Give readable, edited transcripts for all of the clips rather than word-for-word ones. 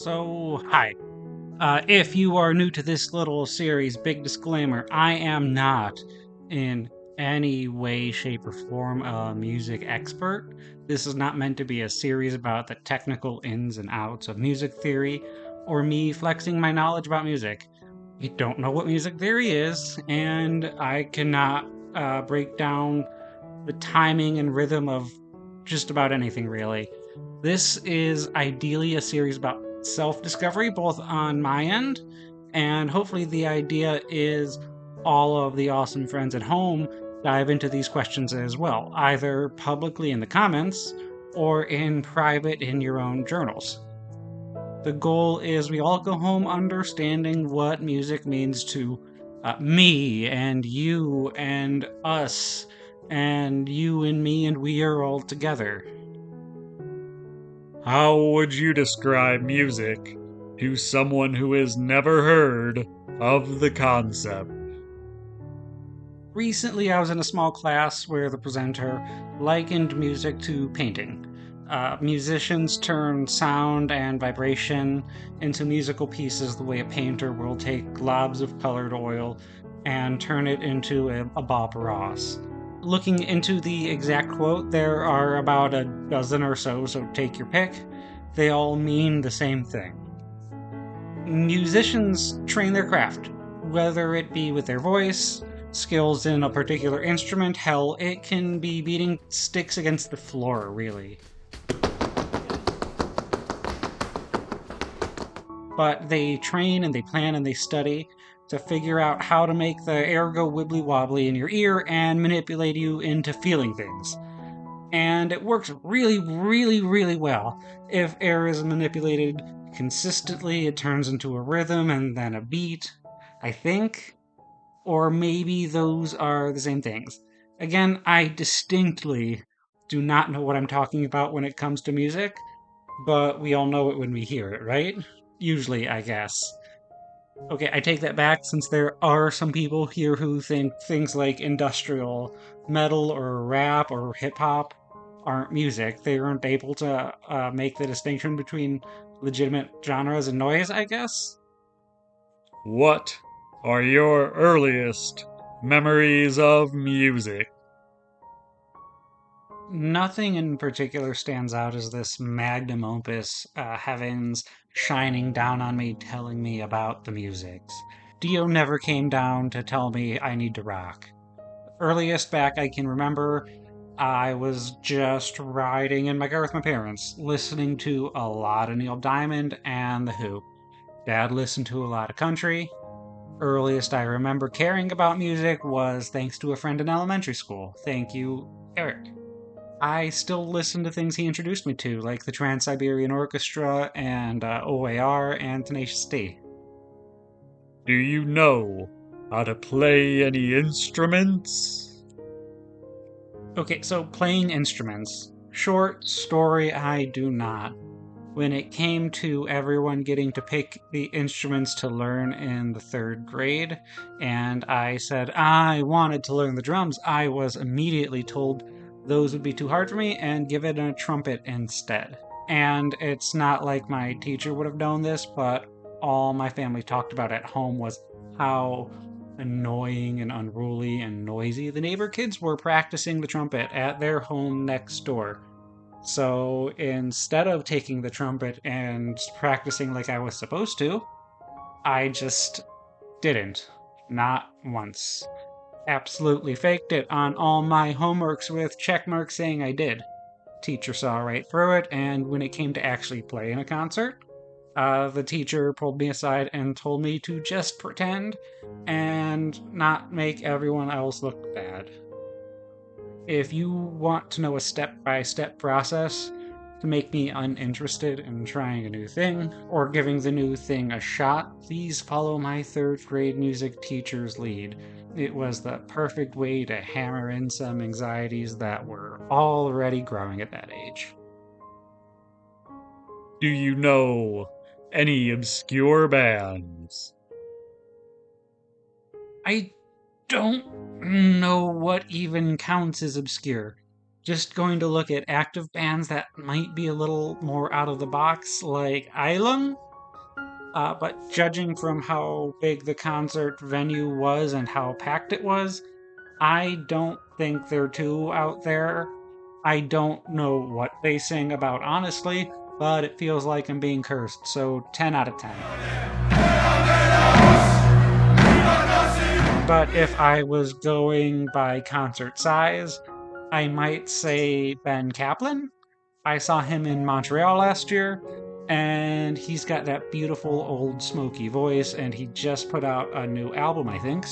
Hi. If you are new to this little series, big disclaimer, I am not in any way, shape, or form a music expert. This is not meant to be a series about the technical ins and outs of music theory or me flexing my knowledge about music. I don't know what music theory is, and I cannot break down the timing and rhythm of just about anything, really. This is ideally a series about self discovery, both on my end, and hopefully, the idea is all of the awesome friends at home dive into these questions as well, either publicly in the comments or in private in your own journals. The goal is we all go home understanding what music means to me and you and us and you and me, and we are all together. How would you describe music to someone who has never heard of the concept? Recently, I was in a small class where the presenter likened music to painting. Musicians turn sound and vibration into musical pieces the way a painter will take globs of colored oil and turn it into a Bob Ross. Looking into the exact quote, there are about a dozen or so take your pick. They all mean the same thing. Musicians train their craft, whether it be with their voice, skills in a particular instrument, hell, it can be beating sticks against the floor, really. But they train and they plan and they study to figure out how to make the air go wibbly wobbly in your ear and manipulate you into feeling things. And it works really, really, really well. If air is manipulated consistently, it turns into a rhythm and then a beat, I think. Or maybe those are the same things. Again, I distinctly do not know what I'm talking about when it comes to music, but we all know it when we hear it, right? Usually, I guess. Okay, I take that back since there are some people here who think things like industrial metal or rap or hip hop aren't music. They aren't able to make the distinction between legitimate genres and noise, I guess. What are your earliest memories of music? Nothing in particular stands out as this magnum opus, heavens shining down on me, telling me about the musics. Dio never came down to tell me I need to rock. Earliest back I can remember, I was just riding in my car with my parents, listening to a lot of Neil Diamond and The Who. Dad listened to a lot of country. Earliest I remember caring about music was thanks to a friend in elementary school. Thank you, Eric. I still listen to things he introduced me to, like the Trans Siberian Orchestra and OAR and Tenacious D. Do you know how to play any instruments? Okay, so playing instruments. Short story, I do not. When it came to everyone getting to pick the instruments to learn in the third grade, and I said I wanted to learn the drums, I was immediately told those would be too hard for me and give it a trumpet instead. And it's not like my teacher would have known this, but all my family talked about at home was how annoying and unruly and noisy the neighbor kids were practicing the trumpet at their home next door. So instead of taking the trumpet and practicing like I was supposed to, I just didn't. Not once. Absolutely faked it on all my homeworks with check marks saying I did. Teacher saw right through it, and when it came to actually playing a concert, the teacher pulled me aside and told me to just pretend and not make everyone else look bad. If you want to know a step by step process to make me uninterested in trying a new thing or giving the new thing a shot, please follow my third grade music teacher's lead. It was the perfect way to hammer in some anxieties that were already growing at that age. Do you know any obscure bands? I don't know what even counts as obscure. Just going to look at active bands that might be a little more out of the box, like Island? But judging from how big the concert venue was and how packed it was, I don't think they're too out there. I don't know what they sing about, honestly, but it feels like I'm being cursed, so 10 out of 10. But if I was going by concert size, I might say Ben Kaplan. I saw him in Montreal last year, and he's got that beautiful old smoky voice, and he just put out a new album, I think.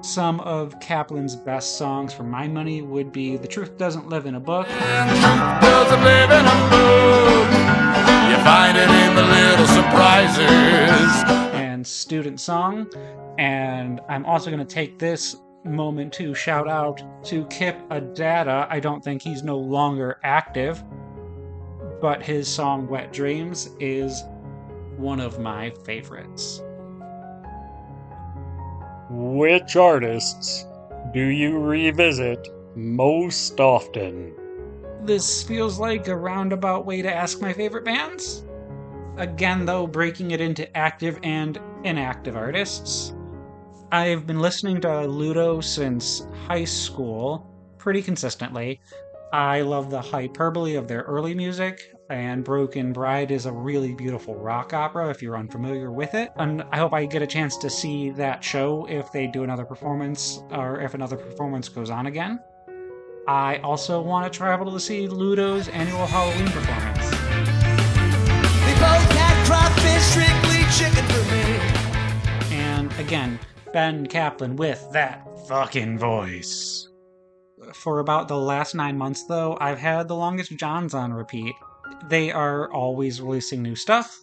Some of Kaplan's best songs, for my money, would be The Truth Doesn't Live in a Book. Truth doesn't live in a book. You find it in the little surprises. And Student Song. And I'm also going to take this moment to shout out to Kip Adada. I don't think he's no longer active, but his song Wet Dreams is one of my favorites. Which artists do you revisit most often? This feels like a roundabout way to ask my favorite bands. Again, though, breaking it into active and inactive artists. I've been listening to Ludo since high school, pretty consistently. I love the hyperbole of their early music, and Broken Bride is a really beautiful rock opera if you're unfamiliar with it. And I hope I get a chance to see that show if they do another performance, or if another performance goes on again. I also want to travel to see Ludo's annual Halloween performance. They both had crawfish, strictly chicken for me. And again, Ben Kaplan with that fucking voice. For about the last 9 months, though, I've had The Longest Johns on repeat. They are always releasing new stuff,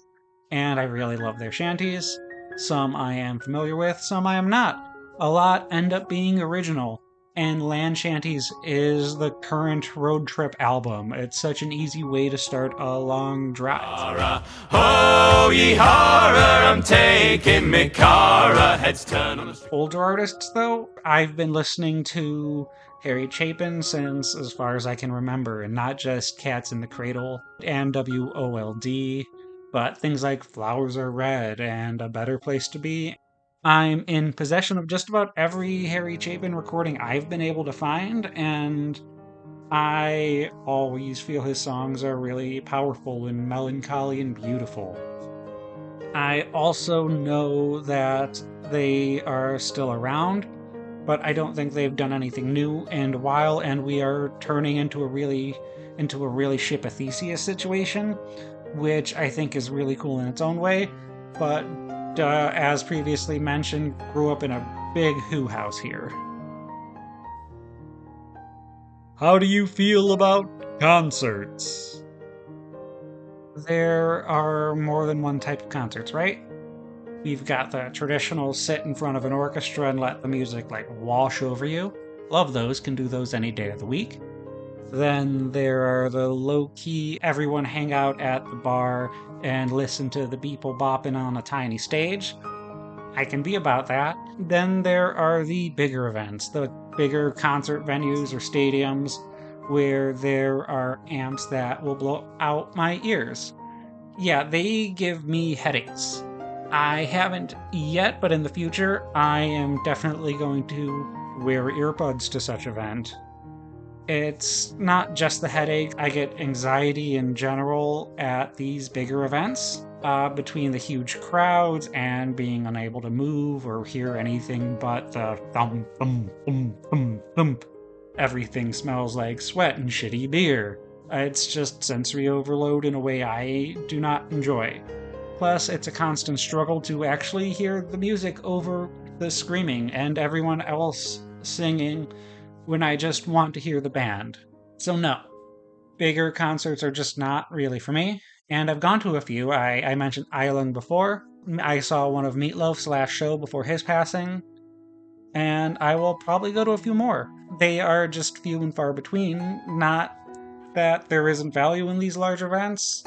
and I really love their shanties. Some I am familiar with, some I am not. A lot end up being original, and Land Shanties is the current road trip album. It's such an easy way to start a long drive. Oh, ye horror, I'm taking me cara. Heads turn on the Older artists, though, I've been listening to Harry Chapin since as far as I can remember, and not just Cats in the Cradle and WOLD, but things like Flowers Are Red and A Better Place to Be. I'm in possession of just about every Harry Chapin recording I've been able to find, and I always feel his songs are really powerful and melancholy and beautiful. I also know that they are still around, but I don't think they've done anything new in a while, and we are turning into a really Ship of Theseus situation, which I think is really cool in its own way, but as previously mentioned, grew up in a big Who house here. How do you feel about concerts? There are more than one type of concerts, right? We've got the traditional sit in front of an orchestra and let the music like wash over you. Love those, can do those any day of the week. Then there are the low-key, everyone hang out at the bar and listen to the people bopping on a tiny stage. I can be about that. Then there are the bigger events, the bigger concert venues or stadiums where there are amps that will blow out my ears. Yeah, they give me headaches. I haven't yet, but in the future, I am definitely going to wear earbuds to such event. It's not just the headache, I get anxiety in general at these bigger events, between the huge crowds and being unable to move or hear anything but the thump, thump, thump, thump, thump. Everything smells like sweat and shitty beer. It's just sensory overload in a way I do not enjoy. Plus, it's a constant struggle to actually hear the music over the screaming and everyone else singing when I just want to hear the band. So no, bigger concerts are just not really for me, and I've gone to a few. I mentioned Island before. I saw one of Meatloaf's last show before his passing, and I will probably go to a few more. They are just few and far between, not that there isn't value in these large events.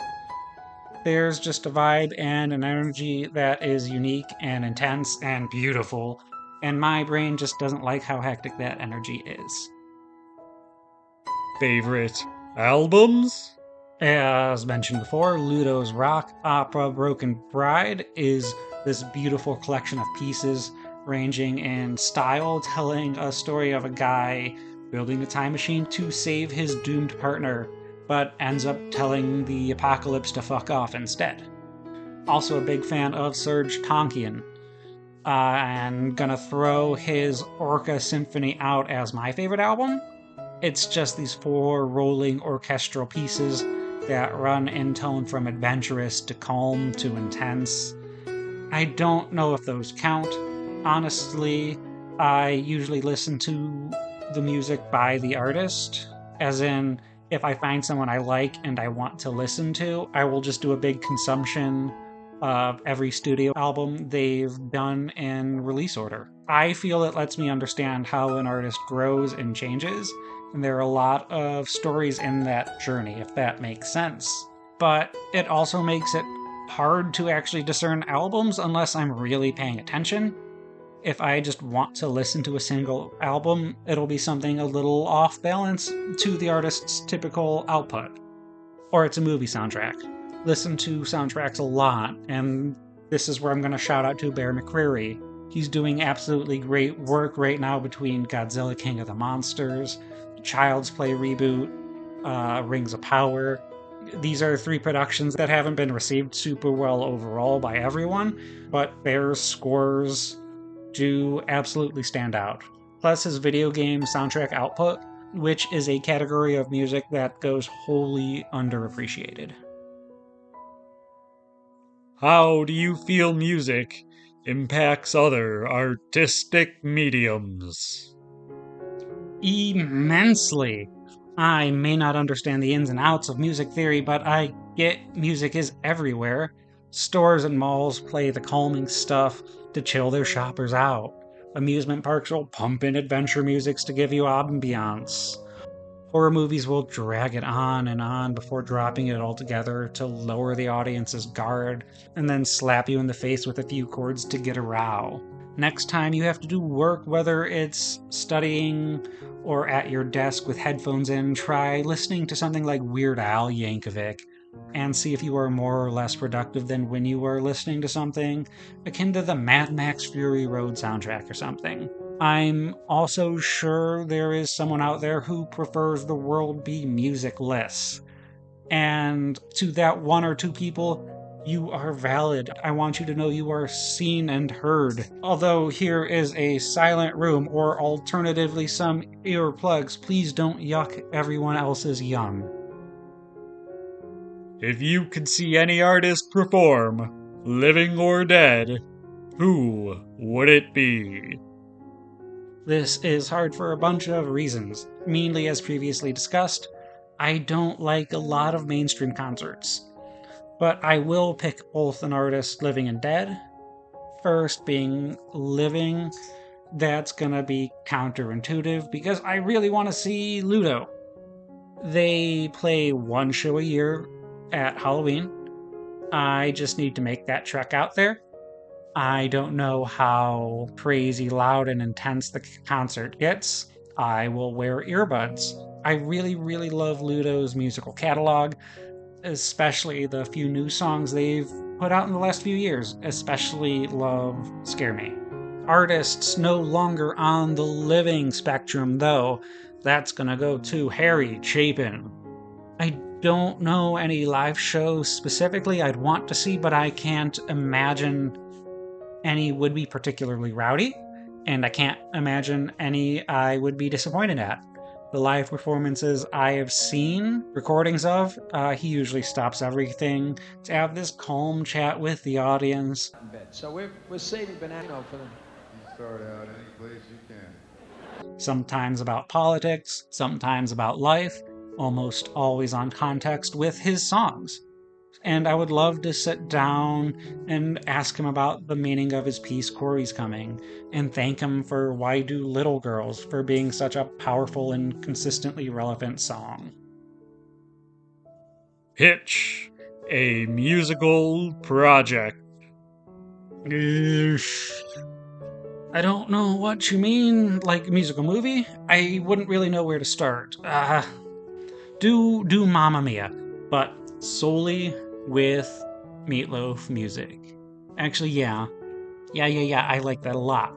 There's just a vibe and an energy that is unique and intense and beautiful, and my brain just doesn't like how hectic that energy is. Favorite albums? As mentioned before, Ludo's rock opera Broken Bride is this beautiful collection of pieces ranging in style, telling a story of a guy building a time machine to save his doomed partner, but ends up telling the apocalypse to fuck off instead. Also a big fan of Serge Tankian, and gonna throw his Orca Symphony out as my favorite album. It's just these 4 rolling orchestral pieces that run in tone from adventurous to calm to intense. I don't know if those count. Honestly, I usually listen to the music by the artist, as in, if I find someone I like and I want to listen to, I will just do a big consumption of every studio album they've done in release order. I feel it lets me understand how an artist grows and changes, and there are a lot of stories in that journey, if that makes sense. But it also makes it hard to actually discern albums unless I'm really paying attention. If I just want to listen to a single album, it'll be something a little off balance to the artist's typical output. Or it's a movie soundtrack. Listen to soundtracks a lot, and this is where I'm going to shout out to Bear McCreary. He's doing absolutely great work right now between Godzilla King of the Monsters, Child's Play reboot, Rings of Power. These are 3 productions that haven't been received super well overall by everyone, but Bear's scores do absolutely stand out. Plus his video game soundtrack output, which is a category of music that goes wholly underappreciated. How do you feel music impacts other artistic mediums? Immensely. I may not understand the ins and outs of music theory, but I get music is everywhere. Stores and malls play the calming stuff to chill their shoppers out. Amusement parks will pump in adventure musics to give you ambiance. Horror movies will drag it on before dropping it altogether to lower the audience's guard, and then slap you in the face with a few chords to get a row. Next time you have to do work, whether it's studying or at your desk with headphones in, try listening to something like Weird Al Yankovic and see if you are more or less productive than when you were listening to something akin to the Mad Max Fury Road soundtrack or something. I'm also sure there is someone out there who prefers the world be musicless. And to that 1 or 2 people, you are valid. I want you to know you are seen and heard. Although here is a silent room, or alternatively some earplugs, please don't yuck everyone else's yum. If you could see any artist perform, living or dead, who would it be? This is hard for a bunch of reasons. Mainly, as previously discussed, I don't like a lot of mainstream concerts. But I will pick both an artist living and dead. First being living, that's gonna be counterintuitive because I really want to see Ludo. They play 1 show a year at Halloween. I just need to make that trek out there. I don't know how crazy loud and intense the concert gets. I will wear earbuds. I really, really love Ludo's musical catalog, especially the few new songs they've put out in the last few years, especially love Scare Me. Artists no longer on the living spectrum, though. That's gonna go to Harry Chapin. I don't know any live shows specifically I'd want to see, but I can't imagine any would be particularly rowdy, and I can't imagine any I would be disappointed at. The live performances I have seen recordings of, he usually stops everything to have this calm chat with the audience. So we're saving Banano for the... You start out any place you can. Sometimes about politics, sometimes about life, almost always on context with his songs. And I would love to sit down and ask him about the meaning of his piece Corey's Coming, and thank him for Why Do Little Girls for being such a powerful and consistently relevant song. Pitch a musical project. I don't know what you mean, like a musical movie? I wouldn't really know where to start. Do Mamma Mia. but solely with Meatloaf music. Actually, yeah, I like that a lot.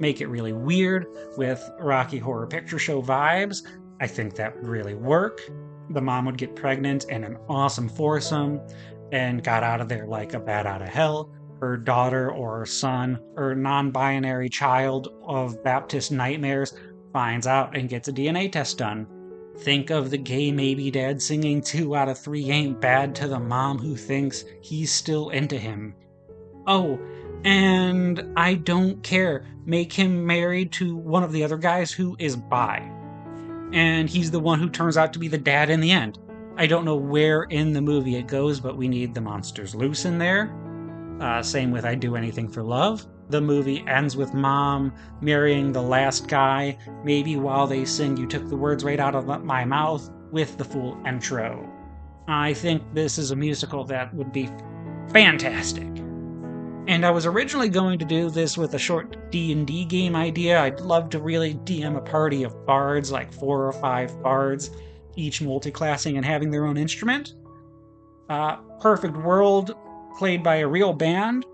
Make it really weird with Rocky Horror Picture Show vibes. I think that would really work. The mom would get pregnant in an awesome foursome and got out of there like a bat out of hell. Her daughter or son or non binary child of Baptist nightmares finds out and gets a DNA test done. Think of the gay maybe dad singing 2 out of 3 ain't bad to the mom who thinks he's still into him. Oh, and I don't care. Make him married to one of the other guys who is bi. And he's the one who turns out to be the dad in the end. I don't know where in the movie it goes, but we need the monsters loose in there. Same with I'd Do Anything for Love. The movie ends with mom marrying the last guy, maybe while they sing You Took the Words Right Out of My Mouth with the full intro. I think this is a musical that would be fantastic. And I was originally going to do this with a short D&D game idea. I'd love to really DM a party of bards, like 4 or 5 bards, each multiclassing and having their own instrument. Perfect world, played by a real band.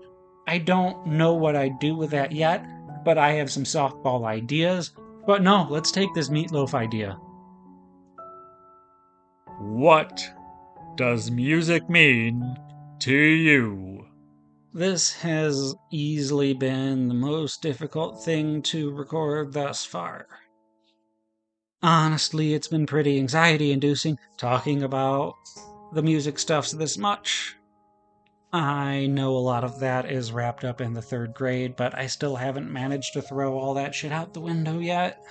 I don't know what I'd do with that yet, but I have some softball ideas. But no, let's take this Meatloaf idea. What does music mean to you? This has easily been the most difficult thing to record thus far. Honestly, it's been pretty anxiety-inducing talking about the music stuff this much. I know a lot of that is wrapped up in the 3rd grade, but I still haven't managed to throw all that shit out the window yet.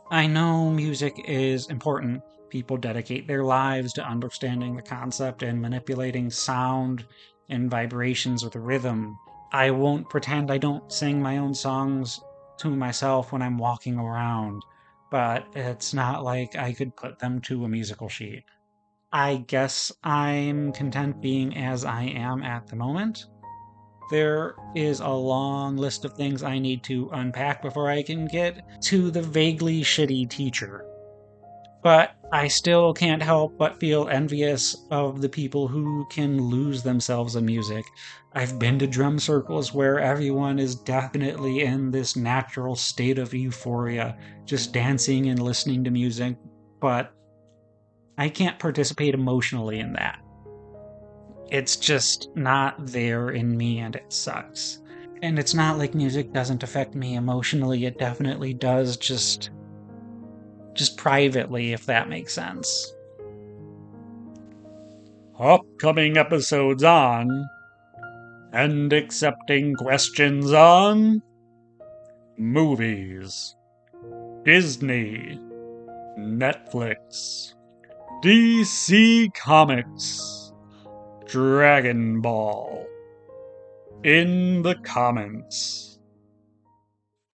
I know music is important. People dedicate their lives to understanding the concept and manipulating sound and vibrations with rhythm. I won't pretend I don't sing my own songs to myself when I'm walking around, but it's not like I could put them to a musical sheet. I guess I'm content being as I am at the moment. There is a long list of things I need to unpack before I can get to the vaguely shitty teacher. But I still can't help but feel envious of the people who can lose themselves in music. I've been to drum circles where everyone is definitely in this natural state of euphoria, just dancing and listening to music, but I can't participate emotionally in that. It's just not there in me and it sucks. And it's not like music doesn't affect me emotionally, it definitely does, just privately, if that makes sense. Upcoming episodes on and accepting questions on movies, Disney, Netflix, DC Comics, Dragon Ball. In the comments.